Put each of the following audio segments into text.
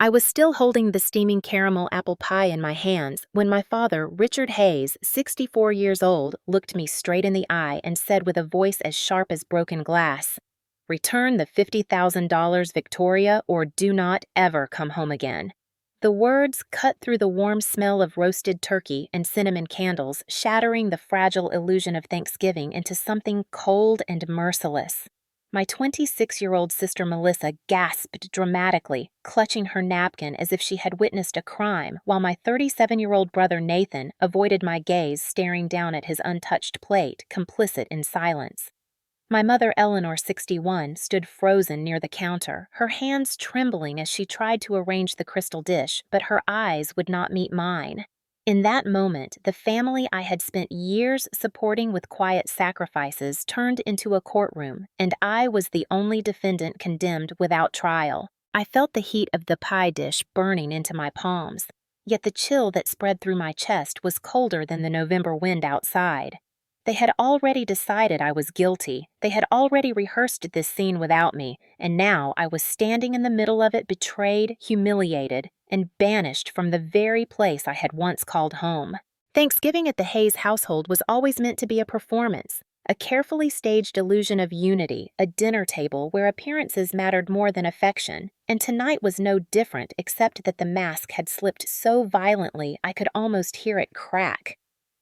I was still holding the steaming caramel apple pie in my hands when my father, Richard Hayes, 64 years old, looked me straight in the eye and said with a voice as sharp as broken glass, "Return the $50,000, Victoria, or do not ever come home again." The words cut through the warm smell of roasted turkey and cinnamon candles, shattering the fragile illusion of Thanksgiving into something cold and merciless. My 26-year-old sister Melissa gasped dramatically, clutching her napkin as if she had witnessed a crime, while my 37-year-old brother Nathan avoided my gaze, staring down at his untouched plate, complicit in silence. My mother, Eleanor, 61, stood frozen near the counter, her hands trembling as she tried to arrange the crystal dish, but her eyes would not meet mine. In that moment, the family I had spent years supporting with quiet sacrifices turned into a courtroom, and I was the only defendant condemned without trial. I felt the heat of the pie dish burning into my palms, yet the chill that spread through my chest was colder than the November wind outside. They had already decided I was guilty. They had already rehearsed this scene without me, and now I was standing in the middle of it, betrayed, humiliated, and banished from the very place I had once called home. Thanksgiving at the Hayes household was always meant to be a performance, a carefully staged illusion of unity, a dinner table where appearances mattered more than affection, and tonight was no different except that the mask had slipped so violently I could almost hear it crack.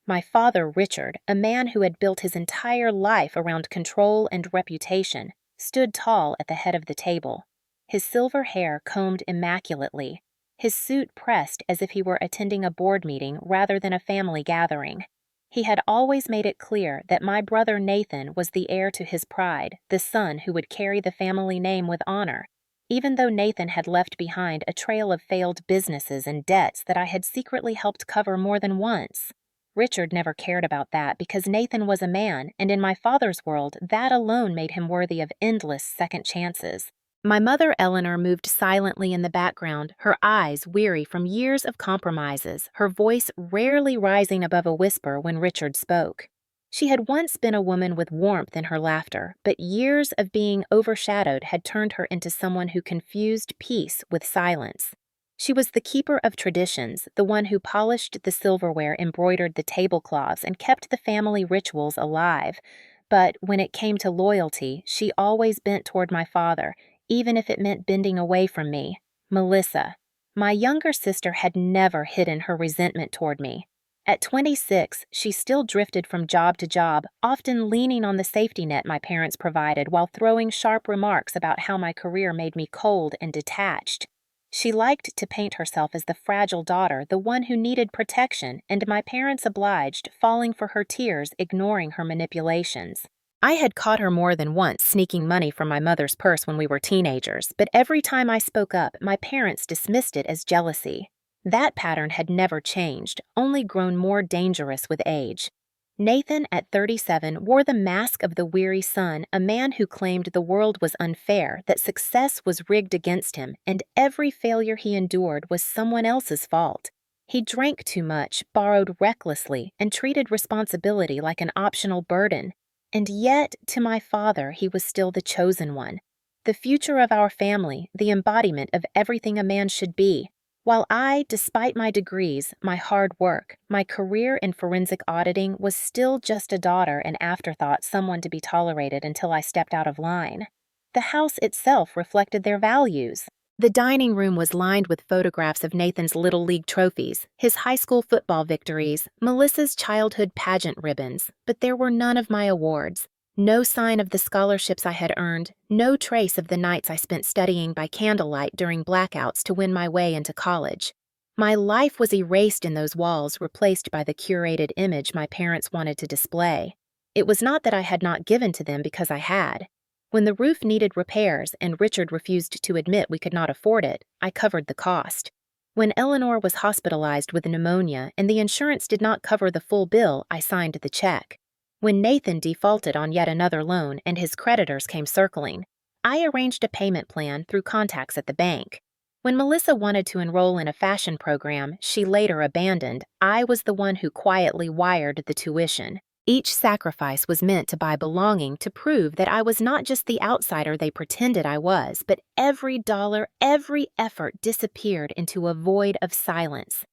My father, Richard, a man who had built his entire life around control and reputation, stood tall at the head of the table, his silver hair combed immaculately, his suit pressed as if he were attending a board meeting rather than a family gathering. He had always made it clear that my brother Nathan was the heir to his pride, the son who would carry the family name with honor, even though Nathan had left behind a trail of failed businesses and debts that I had secretly helped cover more than once. Richard never cared about that because Nathan was a man, and in my father's world, that alone made him worthy of endless second chances. My mother, Eleanor, moved silently in the background, her eyes weary from years of compromises, her voice rarely rising above a whisper when Richard spoke. She had once been a woman with warmth in her laughter, but years of being overshadowed had turned her into someone who confused peace with silence. She was the keeper of traditions, the one who polished the silverware, embroidered the tablecloths, and kept the family rituals alive. But when it came to loyalty, she always bent toward my father, even if it meant bending away from me. Melissa, my younger sister, had never hidden her resentment toward me. At 26, she still drifted from job to job, often leaning on the safety net my parents provided while throwing sharp remarks about how my career made me cold and detached. She liked to paint herself as the fragile daughter, the one who needed protection, and my parents obliged, falling for her tears, ignoring her manipulations. I had caught her more than once sneaking money from my mother's purse when we were teenagers, but every time I spoke up, my parents dismissed it as jealousy. That pattern had never changed, only grown more dangerous with age. Nathan, at 37, wore the mask of the weary son, a man who claimed the world was unfair, that success was rigged against him, and every failure he endured was someone else's fault. He drank too much, borrowed recklessly, and treated responsibility like an optional burden. And yet, to my father, he was still the chosen one, the future of our family, the embodiment of everything a man should be. While I, despite my degrees, my hard work, my career in forensic auditing, was still just a daughter, an afterthought, someone to be tolerated until I stepped out of line. The house itself reflected their values. The dining room was lined with photographs of Nathan's Little League trophies, his high school football victories, Melissa's childhood pageant ribbons, but there were none of my awards. No sign of the scholarships I had earned, no trace of the nights I spent studying by candlelight during blackouts to win my way into college. My life was erased in those walls, replaced by the curated image my parents wanted to display. It was not that I had not given to them because I had. When the roof needed repairs and Richard refused to admit we could not afford it, I covered the cost. When Eleanor was hospitalized with pneumonia and the insurance did not cover the full bill, I signed the check. When Nathan defaulted on yet another loan and his creditors came circling, I arranged a payment plan through contacts at the bank. When Melissa wanted to enroll in a fashion program she later abandoned, I was the one who quietly wired the tuition. Each sacrifice was meant to buy belonging, to prove that I was not just the outsider they pretended I was, but every dollar, every effort disappeared into a void of silence.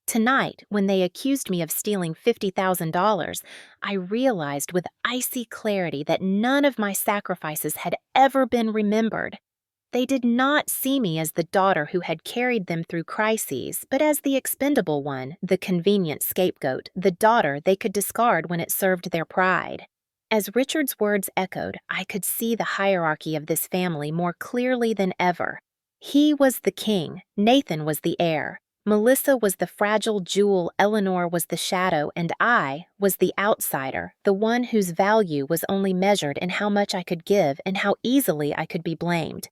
Tonight, when they accused me of stealing $50,000, I realized with icy clarity that none of my sacrifices had ever been remembered. They did not see me as the daughter who had carried them through crises, but as the expendable one, the convenient scapegoat, the daughter they could discard when it served their pride. As Richard's words echoed, I could see the hierarchy of this family more clearly than ever. He was the king, Nathan was the heir, Melissa was the fragile jewel, Eleanor was the shadow, and I was the outsider, the one whose value was only measured in how much I could give and how easily I could be blamed.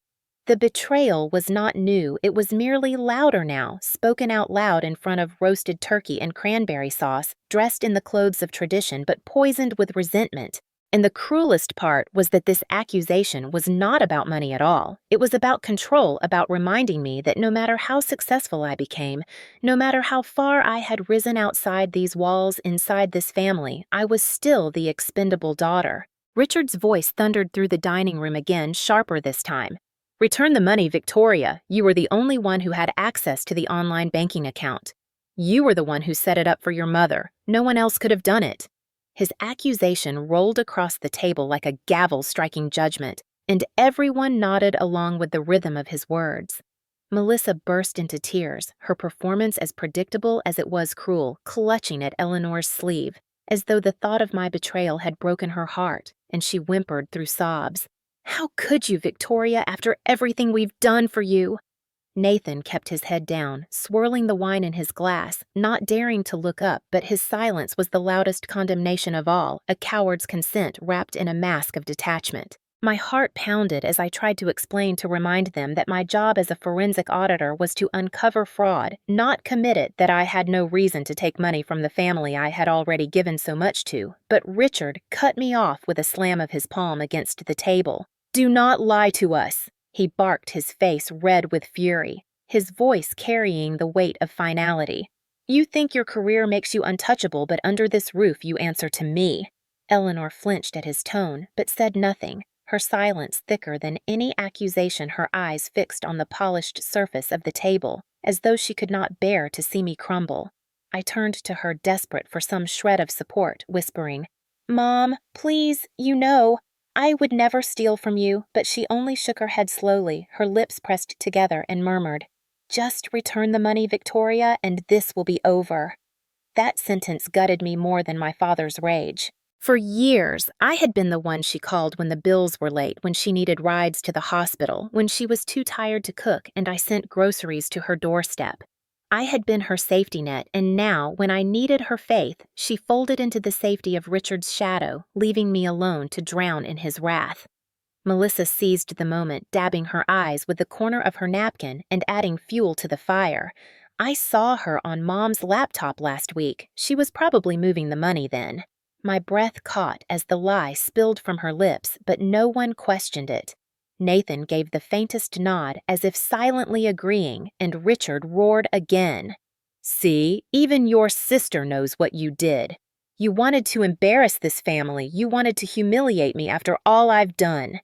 The betrayal was not new, it was merely louder now, spoken out loud in front of roasted turkey and cranberry sauce, dressed in the clothes of tradition but poisoned with resentment. And the cruelest part was that this accusation was not about money at all. It was about control, about reminding me that no matter how successful I became, no matter how far I had risen outside these walls, inside this family, I was still the expendable daughter. Richard's voice thundered through the dining room again, sharper this time. "Return the money, Victoria. You were the only one who had access to the online banking account. You were the one who set it up for your mother. No one else could have done it." His accusation rolled across the table like a gavel striking judgment, and everyone nodded along with the rhythm of his words. Melissa burst into tears, her performance as predictable as it was cruel, clutching at Eleanor's sleeve, as though the thought of my betrayal had broken her heart, and she whimpered through sobs. "How could you, Victoria, after everything we've done for you?" Nathan kept his head down, swirling the wine in his glass, not daring to look up, but his silence was the loudest condemnation of all, a coward's consent wrapped in a mask of detachment. My heart pounded as I tried to explain to remind them that my job as a forensic auditor was to uncover fraud, not commit it, that I had no reason to take money from the family I had already given so much to, but Richard cut me off with a slam of his palm against the table. "Do not lie to us," he barked, his face red with fury, his voice carrying the weight of finality. "You think your career makes you untouchable, but under this roof you answer to me." Eleanor flinched at his tone, but said nothing, her silence thicker than any accusation, her eyes fixed on the polished surface of the table, as though she could not bear to see me crumble. I turned to her, desperate for some shred of support, whispering, "Mom, please, you know, I would never steal from you," but she only shook her head slowly, her lips pressed together, and murmured, "Just return the money, Victoria, and this will be over." That sentence gutted me more than my father's rage. For years, I had been the one she called when the bills were late, when she needed rides to the hospital, when she was too tired to cook and I sent groceries to her doorstep. I had been her safety net, and now, when I needed her faith, she folded into the safety of Richard's shadow, leaving me alone to drown in his wrath. Melissa seized the moment, dabbing her eyes with the corner of her napkin and adding fuel to the fire. "I saw her on Mom's laptop last week. She was probably moving the money then." My breath caught as the lie spilled from her lips, but no one questioned it. Nathan gave the faintest nod, as if silently agreeing, and Richard roared again. "See, even your sister knows what you did. You wanted to embarrass this family. You wanted to humiliate me after all I've done."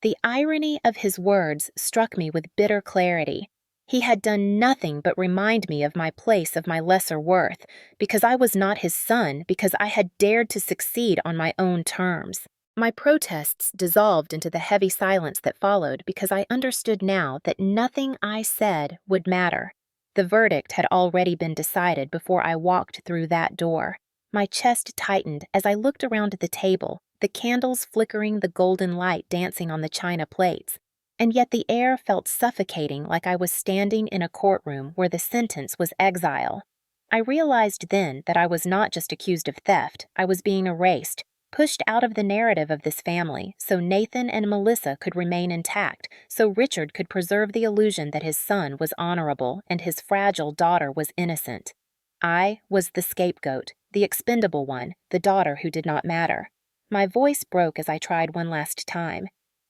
The irony of his words struck me with bitter clarity. He had done nothing but remind me of my place, of my lesser worth, because I was not his son, because I had dared to succeed on my own terms. My protests dissolved into the heavy silence that followed, because I understood now that nothing I said would matter. The verdict had already been decided before I walked through that door. My chest tightened as I looked around the table, the candles flickering, the golden light dancing on the china plates. And yet the air felt suffocating, like I was standing in a courtroom where the sentence was exile. I realized then that I was not just accused of theft, I was being erased, pushed out of the narrative of this family, so Nathan and Melissa could remain intact, so Richard could preserve the illusion that his son was honorable and his fragile daughter was innocent. I was the scapegoat, the expendable one, the daughter who did not matter. My voice broke as I tried one last time.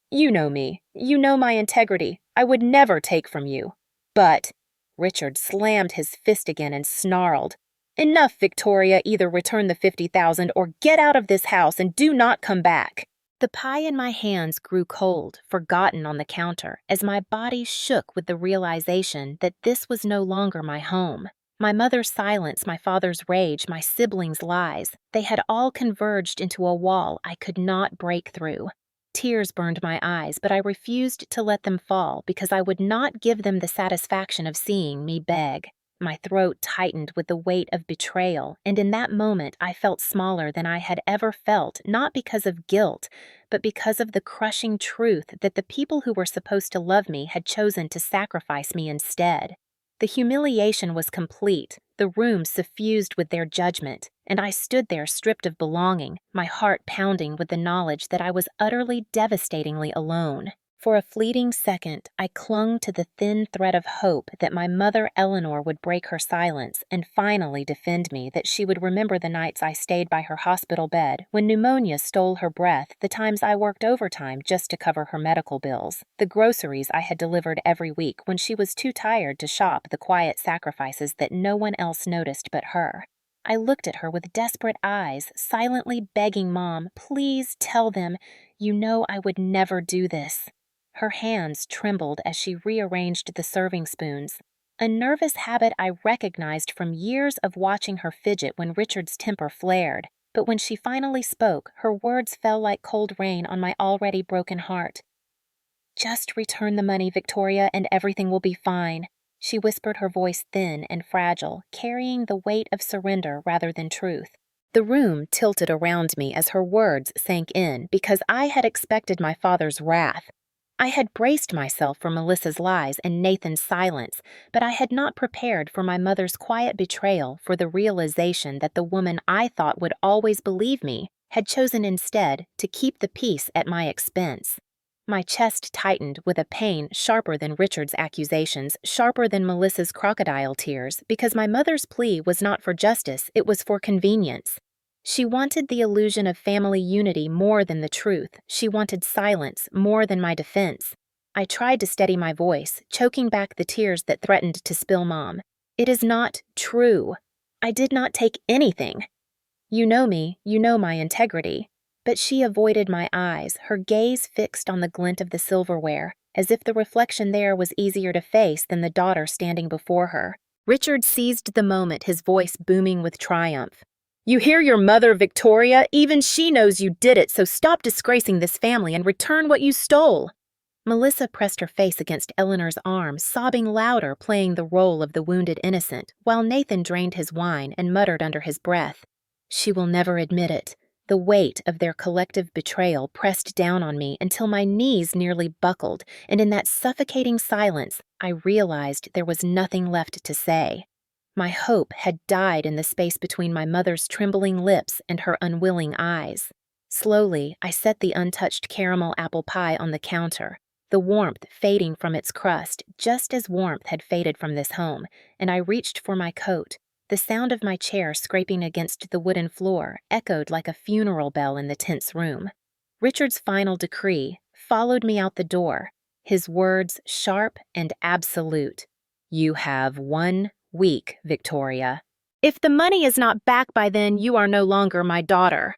"You know me. You know my integrity. I would never take from you. But—" Richard slammed his fist again and snarled, Enough, Victoria. Either return the 50,000 or get out of this house and do not come back. The pie in my hands grew cold, forgotten on the counter, as my body shook with the realization that this was no longer my home. My mother's silence, my father's rage, my siblings' lies, they had all converged into a wall I could not break through. Tears burned my eyes, but I refused to let them fall because I would not give them the satisfaction of seeing me beg. My throat tightened with the weight of betrayal, and in that moment I felt smaller than I had ever felt, not because of guilt, but because of the crushing truth that the people who were supposed to love me had chosen to sacrifice me instead. The humiliation was complete, the room suffused with their judgment, and I stood there stripped of belonging, my heart pounding with the knowledge that I was utterly devastatingly alone. For a fleeting second, I clung to the thin thread of hope that my mother Eleanor would break her silence and finally defend me, that she would remember the nights I stayed by her hospital bed, when pneumonia stole her breath, the times I worked overtime just to cover her medical bills, the groceries I had delivered every week when she was too tired to shop the quiet sacrifices that no one else noticed but her. I looked at her with desperate eyes, silently begging Mom, please tell them, you know I would never do this. Her hands trembled as she rearranged the serving spoons, a nervous habit I recognized from years of watching her fidget when Richard's temper flared. But when she finally spoke, her words fell like cold rain on my already broken heart. Just return the money, Victoria, and everything will be fine, she whispered, her voice thin and fragile, carrying the weight of surrender rather than truth. The room tilted around me as her words sank in because I had expected my father's wrath. I had braced myself for Melissa's lies and Nathan's silence, but I had not prepared for my mother's quiet betrayal, for the realization that the woman I thought would always believe me had chosen instead to keep the peace at my expense. My chest tightened with a pain sharper than Richard's accusations, sharper than Melissa's crocodile tears, because my mother's plea was not for justice, it was for convenience. She wanted the illusion of family unity more than the truth. She wanted silence more than my defense. I tried to steady my voice, choking back the tears that threatened to spill, Mom. It is not true. I did not take anything. You know me, you know my integrity. But she avoided my eyes, her gaze fixed on the glint of the silverware, as if the reflection there was easier to face than the daughter standing before her. Richard seized the moment, his voice booming with triumph. You hear your mother, Victoria? Even she knows you did it, so stop disgracing this family and return what you stole. Melissa pressed her face against Eleanor's arm, sobbing louder, playing the role of the wounded innocent, while Nathan drained his wine and muttered under his breath. She will never admit it. The weight of their collective betrayal pressed down on me until my knees nearly buckled, and in that suffocating silence, I realized there was nothing left to say. My hope had died in the space between my mother's trembling lips and her unwilling eyes. Slowly, I set the untouched caramel apple pie on the counter, the warmth fading from its crust just as warmth had faded from this home, and I reached for my coat. The sound of my chair scraping against the wooden floor echoed like a funeral bell in the tense room. Richard's final decree followed me out the door, his words sharp and absolute. You have 1 week, Victoria. If the money is not back by then, you are no longer my daughter.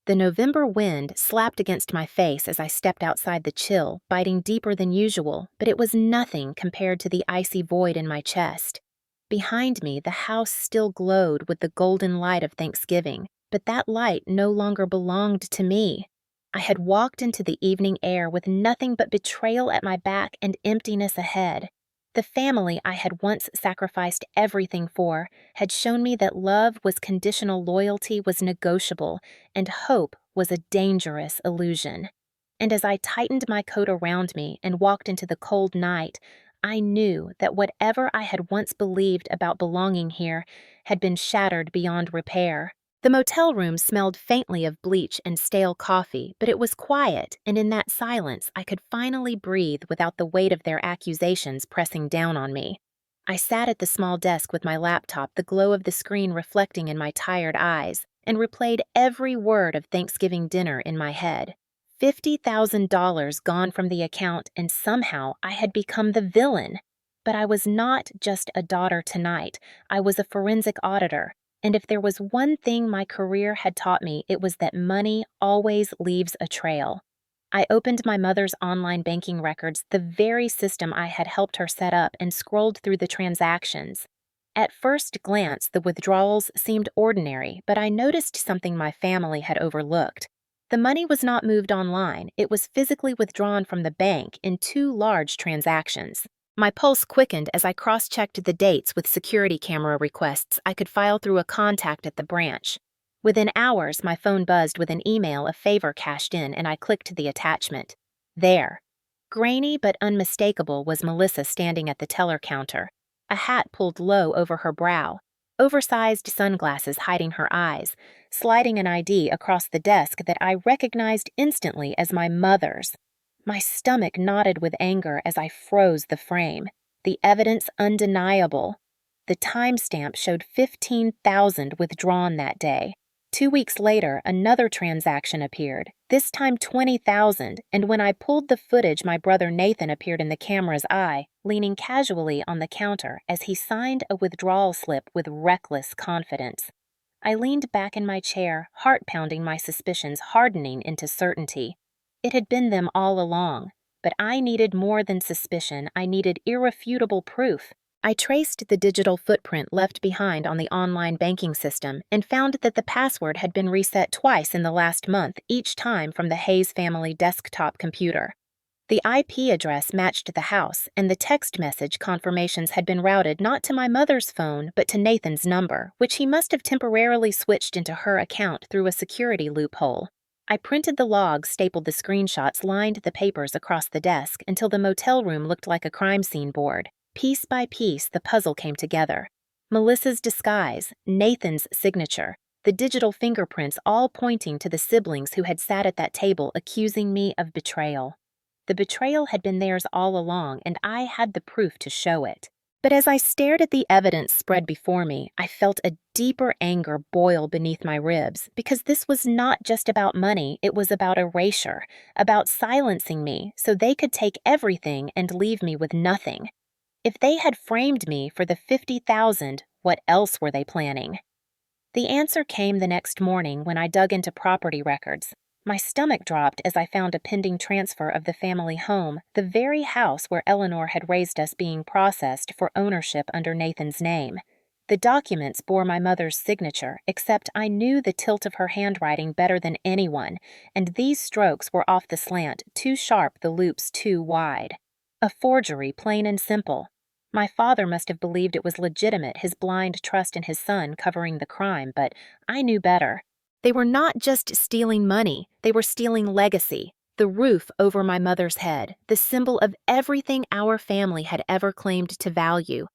The November wind slapped against my face as I stepped outside the chill, biting deeper than usual, but it was nothing compared to the icy void in my chest. Behind me, the house still glowed with the golden light of Thanksgiving, but that light no longer belonged to me. I had walked into the evening air with nothing but betrayal at my back and emptiness ahead. The family I had once sacrificed everything for had shown me that love was conditional, loyalty was negotiable, and hope was a dangerous illusion. And as I tightened my coat around me and walked into the cold night, I knew that whatever I had once believed about belonging here had been shattered beyond repair. The motel room smelled faintly of bleach and stale coffee, but it was quiet, and in that silence I could finally breathe without the weight of their accusations pressing down on me. I sat at the small desk with my laptop, the glow of the screen reflecting in my tired eyes, and replayed every word of Thanksgiving dinner in my head. $50,000 gone from the account, and somehow I had become the villain. But I was not just a daughter tonight. I was a forensic auditor, And if there was one thing my career had taught me, it was that money always leaves a trail. I opened my mother's online banking records, the very system I had helped her set up, and scrolled through the transactions. At first glance, the withdrawals seemed ordinary, but I noticed something my family had overlooked. The money was not moved online, it was physically withdrawn from the bank in two large transactions. My pulse quickened as I cross-checked the dates with security camera requests I could file through a contact at the branch. Within hours, my phone buzzed with an email a favor cashed in, and I clicked the attachment. There, grainy but unmistakable, was Melissa standing at the teller counter, a hat pulled low over her brow, oversized sunglasses hiding her eyes, sliding an ID across the desk that I recognized instantly as my mother's. My stomach knotted with anger as I froze the frame. The evidence undeniable. The timestamp showed 15,000 withdrawn that day. 2 weeks later, another transaction appeared, this time 20,000, and when I pulled the footage, my brother Nathan appeared in the camera's eye, leaning casually on the counter as he signed a withdrawal slip with reckless confidence. I leaned back in my chair, heart pounding, my suspicions hardening into certainty. It had been them all along, but I needed more than suspicion. I needed irrefutable proof. I traced the digital footprint left behind on the online banking system and found that the password had been reset twice in the last month, each time from the Hayes family desktop computer. The IP address matched the house, and the text message confirmations had been routed not to my mother's phone but to Nathan's number, which he must have temporarily switched into her account through a security loophole. I printed the logs, stapled the screenshots, lined the papers across the desk until the motel room looked like a crime scene board. Piece by piece, the puzzle came together. Melissa's disguise, Nathan's signature, the digital fingerprints, all pointing to the siblings who had sat at that table accusing me of betrayal. The betrayal had been theirs all along, and I had the proof to show it. But as I stared at the evidence spread before me, I felt a deeper anger boil beneath my ribs, because this was not just about money, it was about erasure, about silencing me so they could take everything and leave me with nothing. If they had framed me for the 50,000, what else were they planning? The answer came the next morning when I dug into property records. My stomach dropped as I found a pending transfer of the family home, the very house where Eleanor had raised us, being processed for ownership under Nathan's name. The documents bore my mother's signature, except I knew the tilt of her handwriting better than anyone, and these strokes were off the slant, too sharp, the loops too wide. A forgery, plain and simple. My father must have believed it was legitimate, his blind trust in his son covering the crime, but I knew better. They were not just stealing money, they were stealing legacy, the roof over my mother's head, the symbol of everything our family had ever claimed to value.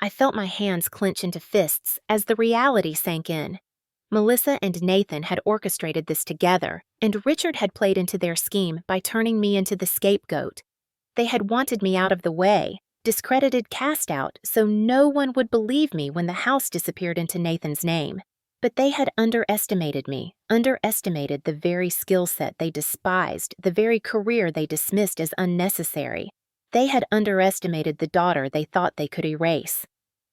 I felt my hands clench into fists as the reality sank in. Melissa and Nathan had orchestrated this together, and Richard had played into their scheme by turning me into the scapegoat. They had wanted me out of the way, discredited, cast out, so no one would believe me when the house disappeared into Nathan's name. But they had underestimated me, underestimated the very skill set they despised, the very career they dismissed as unnecessary. They had underestimated the daughter they thought they could erase.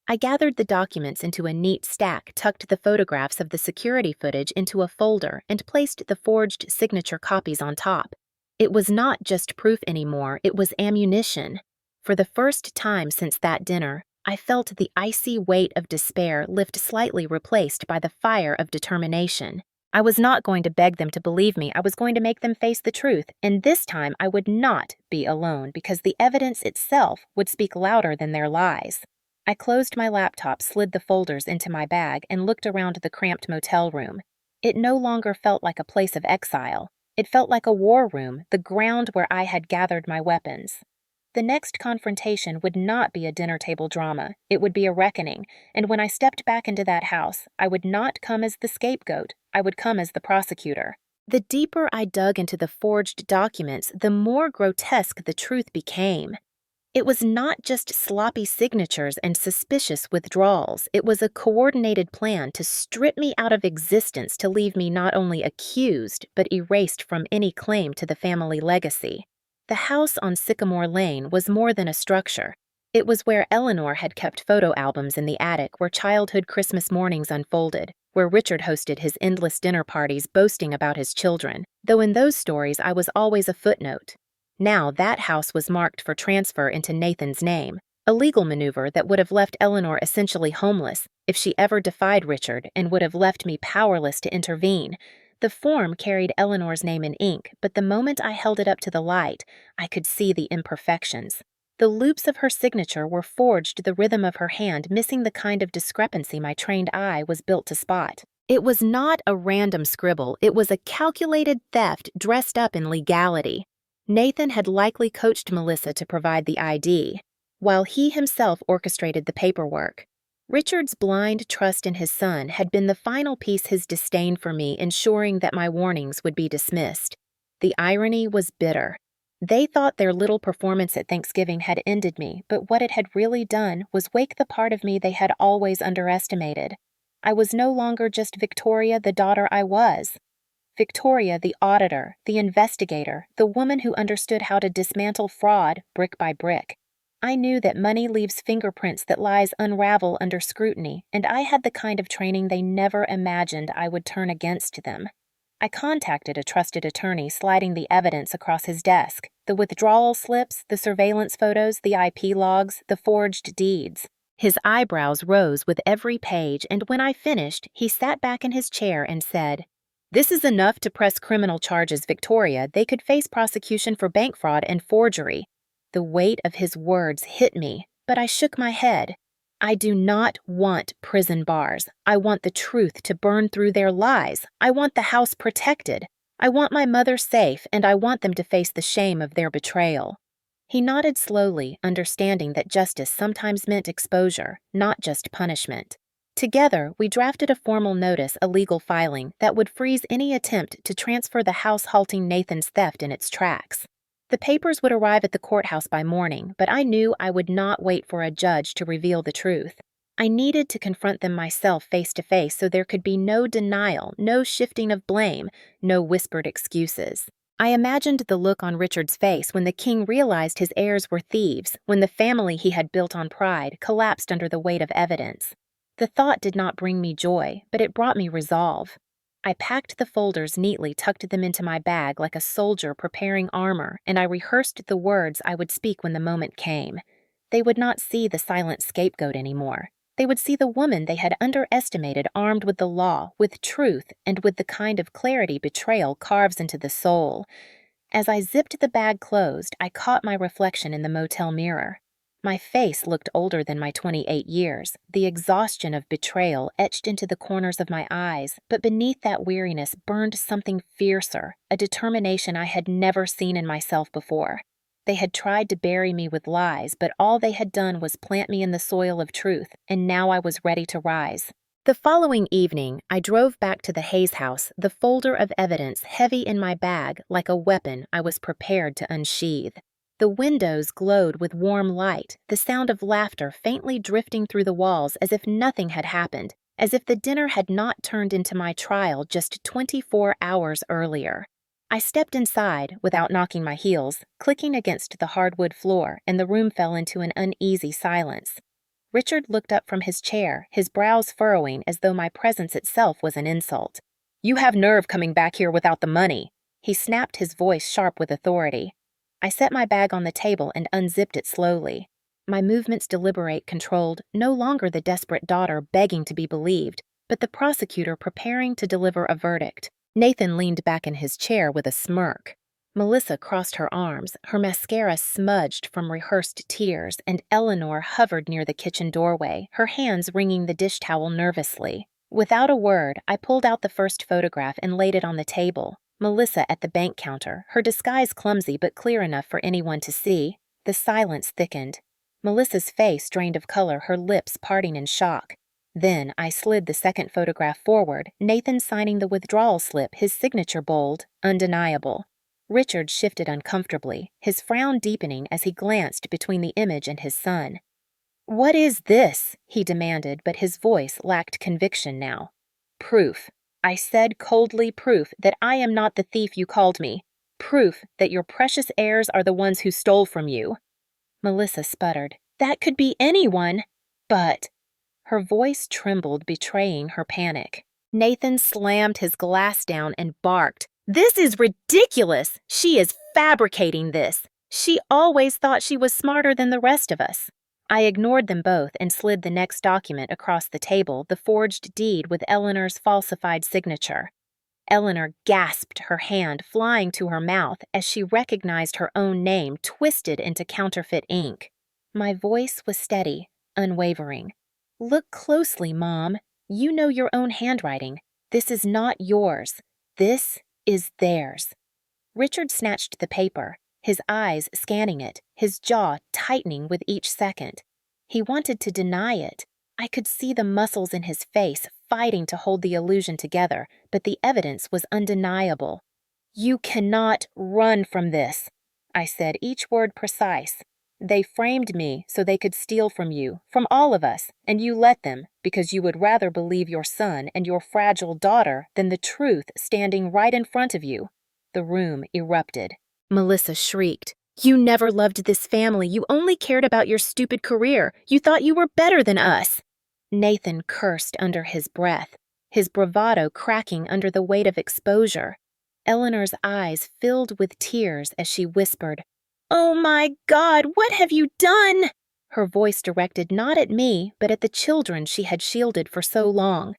I gathered the documents into a neat stack, tucked the photographs of the security footage into a folder, and placed the forged signature copies on top. It was not just proof anymore, it was ammunition. For the first time since that dinner, I felt the icy weight of despair lift, slightly replaced by the fire of determination. I was not going to beg them to believe me, I was going to make them face the truth, and this time I would not be alone because the evidence itself would speak louder than their lies. I closed my laptop, slid the folders into my bag, and looked around the cramped motel room. It no longer felt like a place of exile. It felt like a war room, the ground where I had gathered my weapons. The next confrontation would not be a dinner table drama, it would be a reckoning, and when I stepped back into that house, I would not come as the scapegoat, I would come as the prosecutor. The deeper I dug into the forged documents, the more grotesque the truth became. It was not just sloppy signatures and suspicious withdrawals, it was a coordinated plan to strip me out of existence, to leave me not only accused, but erased from any claim to the family legacy. The house on Sycamore Lane was more than a structure. It was where Eleanor had kept photo albums in the attic where childhood Christmas mornings unfolded, where Richard hosted his endless dinner parties boasting about his children, though in those stories I was always a footnote. Now that house was marked for transfer into Nathan's name, a legal maneuver that would have left Eleanor essentially homeless if she ever defied Richard and would have left me powerless to intervene. The form carried Eleanor's name in ink, but the moment I held it up to the light, I could see the imperfections. The loops of her signature were forged to the rhythm of her hand, missing the kind of discrepancy my trained eye was built to spot. It was not a random scribble, it was a calculated theft dressed up in legality. Nathan had likely coached Melissa to provide the ID, while he himself orchestrated the paperwork. Richard's blind trust in his son had been the final piece his disdain for me ensuring that my warnings would be dismissed. The irony was bitter. They thought their little performance at Thanksgiving had ended me, but what it had really done was wake the part of me they had always underestimated. I was no longer just Victoria, the daughter I was. Victoria, the auditor, the investigator, the woman who understood how to dismantle fraud brick by brick. I knew that money leaves fingerprints that lies unravel under scrutiny, and I had the kind of training they never imagined I would turn against them. I contacted a trusted attorney, sliding the evidence across his desk, the withdrawal slips, the surveillance photos, the IP logs, the forged deeds. His eyebrows rose with every page, and when I finished, he sat back in his chair and said, "This is enough to press criminal charges, Victoria. They could face prosecution for bank fraud and forgery." The weight of his words hit me, but I shook my head. I do not want prison bars. I want the truth to burn through their lies. I want the house protected. I want my mother safe, and I want them to face the shame of their betrayal. He nodded slowly, understanding that justice sometimes meant exposure, not just punishment. Together, we drafted a formal notice, a legal filing, that would freeze any attempt to transfer the house, halting Nathan's theft in its tracks. The papers would arrive at the courthouse by morning, but I knew I would not wait for a judge to reveal the truth. I needed to confront them myself face to face so there could be no denial, no shifting of blame, no whispered excuses. I imagined the look on Richard's face when the king realized his heirs were thieves, when the family he had built on pride collapsed under the weight of evidence. The thought did not bring me joy, but it brought me resolve. I packed the folders neatly, tucked them into my bag like a soldier preparing armor, and I rehearsed the words I would speak when the moment came. They would not see the silent scapegoat anymore. They would see the woman they had underestimated, armed with the law, with truth, and with the kind of clarity betrayal carves into the soul. As I zipped the bag closed, I caught my reflection in the motel mirror. My face looked older than my 28 years, the exhaustion of betrayal etched into the corners of my eyes, but beneath that weariness burned something fiercer, a determination I had never seen in myself before. They had tried to bury me with lies, but all they had done was plant me in the soil of truth, and now I was ready to rise. The following evening, I drove back to the Hayes house, the folder of evidence heavy in my bag like a weapon I was prepared to unsheathe. The windows glowed with warm light, the sound of laughter faintly drifting through the walls as if nothing had happened, as if the dinner had not turned into my trial just 24 hours earlier. I stepped inside, without knocking my heels, clicking against the hardwood floor, and the room fell into an uneasy silence. Richard looked up from his chair, his brows furrowing as though my presence itself was an insult. "You have nerve coming back here without the money," he snapped, his voice sharp with authority. I set my bag on the table and unzipped it slowly. My movements deliberate, controlled, no longer the desperate daughter begging to be believed, but the prosecutor preparing to deliver a verdict. Nathan leaned back in his chair with a smirk. Melissa crossed her arms, her mascara smudged from rehearsed tears, and Eleanor hovered near the kitchen doorway, her hands wringing the dish towel nervously. Without a word, I pulled out the first photograph and laid it on the table. Melissa at the bank counter, her disguise clumsy but clear enough for anyone to see. The silence thickened. Melissa's face drained of color, her lips parting in shock. Then I slid the second photograph forward, Nathan signing the withdrawal slip, his signature bold, undeniable. Richard shifted uncomfortably, his frown deepening as he glanced between the image and his son. "What is this?" he demanded, but his voice lacked conviction now. "Proof," I said coldly, "proof that I am not the thief you called me. Proof that your precious heirs are the ones who stole from you." Melissa sputtered. That could be anyone. But her voice trembled, betraying her panic. Nathan slammed his glass down and barked, "This is ridiculous! She is fabricating this! She always thought she was smarter than the rest of us." I ignored them both and slid the next document across the table, the forged deed with Eleanor's falsified signature. Eleanor gasped, her hand flying to her mouth as she recognized her own name twisted into counterfeit ink. My voice was steady, unwavering. "Look closely, Mom. You know your own handwriting. This is not yours. This is theirs." Richard snatched the paper, his eyes scanning it, his jaw tightening with each second. He wanted to deny it. I could see the muscles in his face fighting to hold the illusion together, but the evidence was undeniable. "You cannot run from this," I said, each word precise. "They framed me so they could steal from you, from all of us, and you let them because you would rather believe your son and your fragile daughter than the truth standing right in front of you." The room erupted. Melissa shrieked, "You never loved this family. You only cared about your stupid career. You thought you were better than us." Nathan cursed under his breath, his bravado cracking under the weight of exposure. Eleanor's eyes filled with tears as she whispered, "Oh my God, what have you done?" Her voice directed not at me, but at the children she had shielded for so long.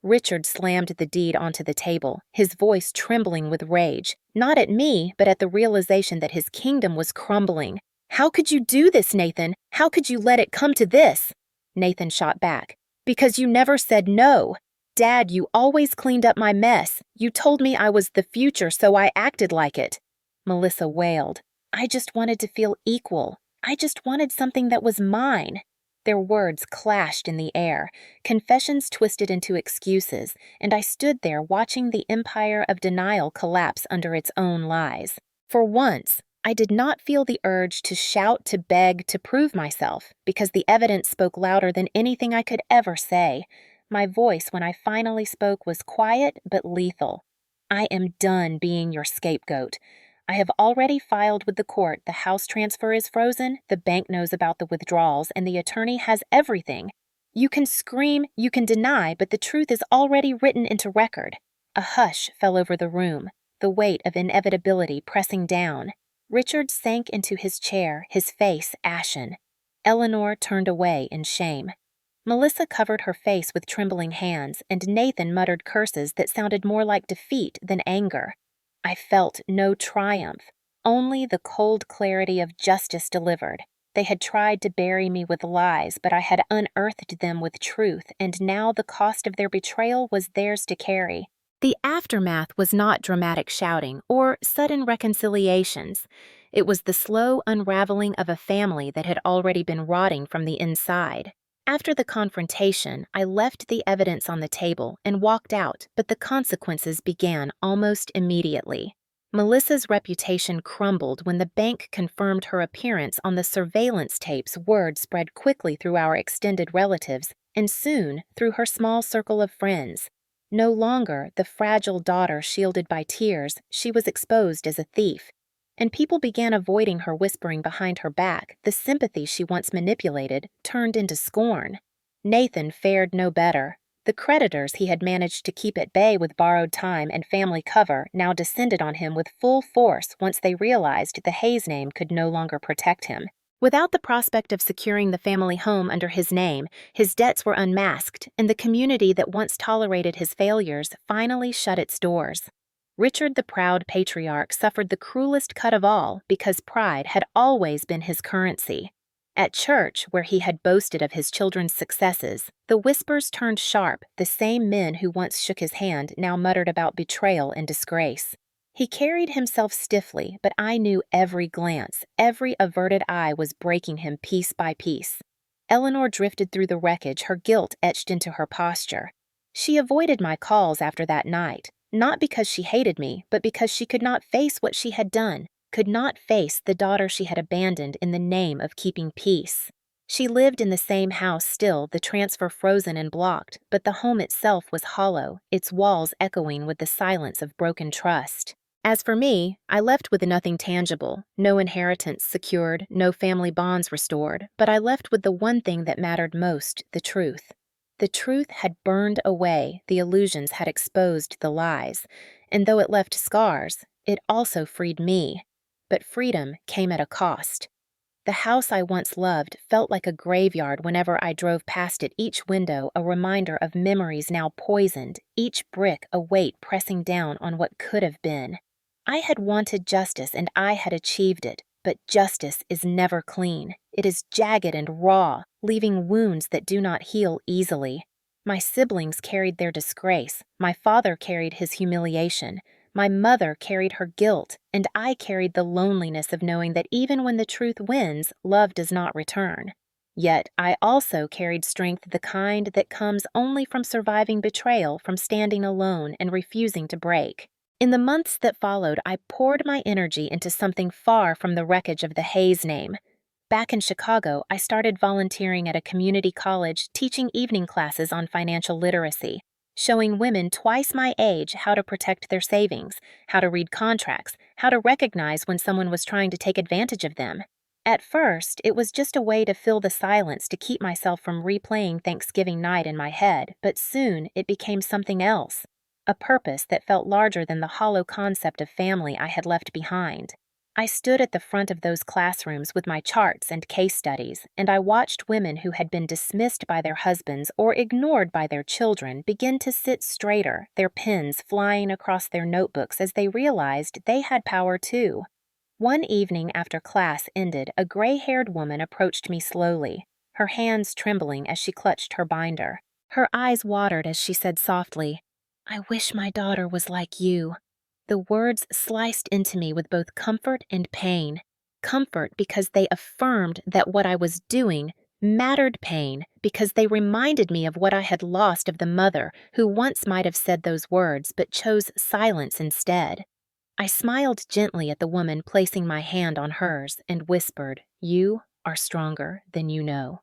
Richard slammed the deed onto the table, his voice trembling with rage, not at me, but at the realization that his kingdom was crumbling. "How could you do this, Nathan? How could you let it come to this?" Nathan shot back, "Because you never said no. Dad, you always cleaned up my mess. You told me I was the future, so I acted like it." Melissa wailed, "I just wanted to feel equal. I just wanted something that was mine." Their words clashed in the air, confessions twisted into excuses, and I stood there watching the empire of denial collapse under its own lies. For once, I did not feel the urge to shout, to beg, to prove myself, because the evidence spoke louder than anything I could ever say. My voice, when I finally spoke, was quiet but lethal. "I am done being your scapegoat. I have already filed with the court. The house transfer is frozen, the bank knows about the withdrawals, and the attorney has everything. You can scream, you can deny, but the truth is already written into record." A hush fell over the room, the weight of inevitability pressing down. Richard sank into his chair, his face ashen. Eleanor turned away in shame. Melissa covered her face with trembling hands, and Nathan muttered curses that sounded more like defeat than anger. I felt no triumph, only the cold clarity of justice delivered. They had tried to bury me with lies, but I had unearthed them with truth, and now the cost of their betrayal was theirs to carry. The aftermath was not dramatic shouting or sudden reconciliations. It was the slow unraveling of a family that had already been rotting from the inside. After the confrontation, I left the evidence on the table and walked out, but the consequences began almost immediately. Melissa's reputation crumbled when the bank confirmed her appearance on the surveillance tapes. Word spread quickly through our extended relatives, and soon through her small circle of friends. No longer the fragile daughter shielded by tears, she was exposed as a thief. And people began avoiding her, whispering behind her back. The sympathy she once manipulated turned into scorn. Nathan fared no better. The creditors he had managed to keep at bay with borrowed time and family cover now descended on him with full force once they realized the Hayes name could no longer protect him. Without the prospect of securing the family home under his name, his debts were unmasked, and the community that once tolerated his failures finally shut its doors. Richard the proud patriarch suffered the cruelest cut of all because pride had always been his currency. At church, where he had boasted of his children's successes, the whispers turned sharp. The same men who once shook his hand now muttered about betrayal and disgrace. He carried himself stiffly, but I knew every glance, every averted eye was breaking him piece by piece. Eleanor drifted through the wreckage, her guilt etched into her posture. She avoided my calls after that night. Not because she hated me, but because she could not face what she had done, could not face the daughter she had abandoned in the name of keeping peace. She lived in the same house still, the transfer frozen and blocked, but the home itself was hollow, its walls echoing with the silence of broken trust. As for me, I left with nothing tangible, no inheritance secured, no family bonds restored, but I left with the one thing that mattered most, the truth. The truth had burned away, the illusions had exposed the lies, and though it left scars, it also freed me. But freedom came at a cost. The house I once loved felt like a graveyard whenever I drove past it, each window a reminder of memories now poisoned, each brick a weight pressing down on what could have been. I had wanted justice and I had achieved it, but justice is never clean. It is jagged and raw, leaving wounds that do not heal easily. My siblings carried their disgrace, my father carried his humiliation. My mother carried her guilt, and I carried the loneliness of knowing that even when the truth wins, love does not return. Yet I also carried strength, the kind that comes only from surviving betrayal, from standing alone and refusing to break. In the months that followed, I poured my energy into something far from the wreckage of the Hayes name. Back in Chicago, I started volunteering at a community college teaching evening classes on financial literacy, showing women twice my age how to protect their savings, how to read contracts, how to recognize when someone was trying to take advantage of them. At first, it was just a way to fill the silence to keep myself from replaying Thanksgiving night in my head, but soon it became something else, a purpose that felt larger than the hollow concept of family I had left behind. I stood at the front of those classrooms with my charts and case studies, and I watched women who had been dismissed by their husbands or ignored by their children begin to sit straighter, their pens flying across their notebooks as they realized they had power too. One evening after class ended, a gray-haired woman approached me slowly, her hands trembling as she clutched her binder. Her eyes watered as she said softly, "I wish my daughter was like you." The words sliced into me with both comfort and pain. Comfort because they affirmed that what I was doing mattered, pain because they reminded me of what I had lost of the mother who once might have said those words but chose silence instead. I smiled gently at the woman, placing my hand on hers, and whispered, "You are stronger than you know."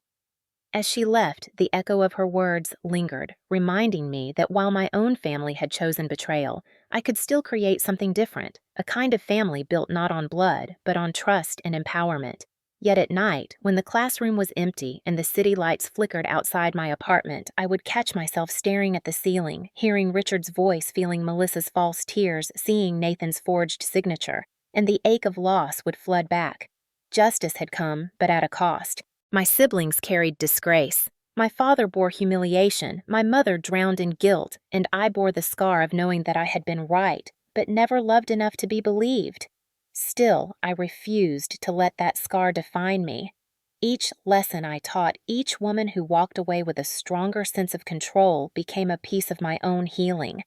As she left, the echo of her words lingered, reminding me that while my own family had chosen betrayal, I could still create something different, a kind of family built not on blood, but on trust and empowerment. Yet at night, when the classroom was empty and the city lights flickered outside my apartment, I would catch myself staring at the ceiling, hearing Richard's voice, feeling Melissa's false tears, seeing Nathan's forged signature, and the ache of loss would flood back. Justice had come, but at a cost. My siblings carried disgrace. My father bore humiliation, my mother drowned in guilt, and I bore the scar of knowing that I had been right, but never loved enough to be believed. Still, I refused to let that scar define me. Each lesson I taught, each woman who walked away with a stronger sense of control became a piece of my own healing.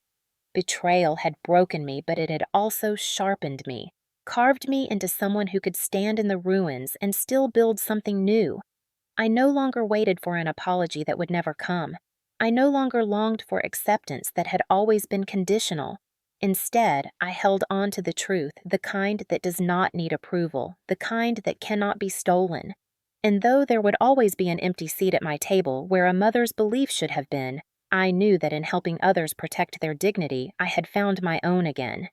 Betrayal had broken me, but it had also sharpened me, carved me into someone who could stand in the ruins and still build something new. I no longer waited for an apology that would never come. I no longer longed for acceptance that had always been conditional. Instead, I held on to the truth, the kind that does not need approval, the kind that cannot be stolen. And though there would always be an empty seat at my table where a mother's belief should have been, I knew that in helping others protect their dignity, I had found my own again.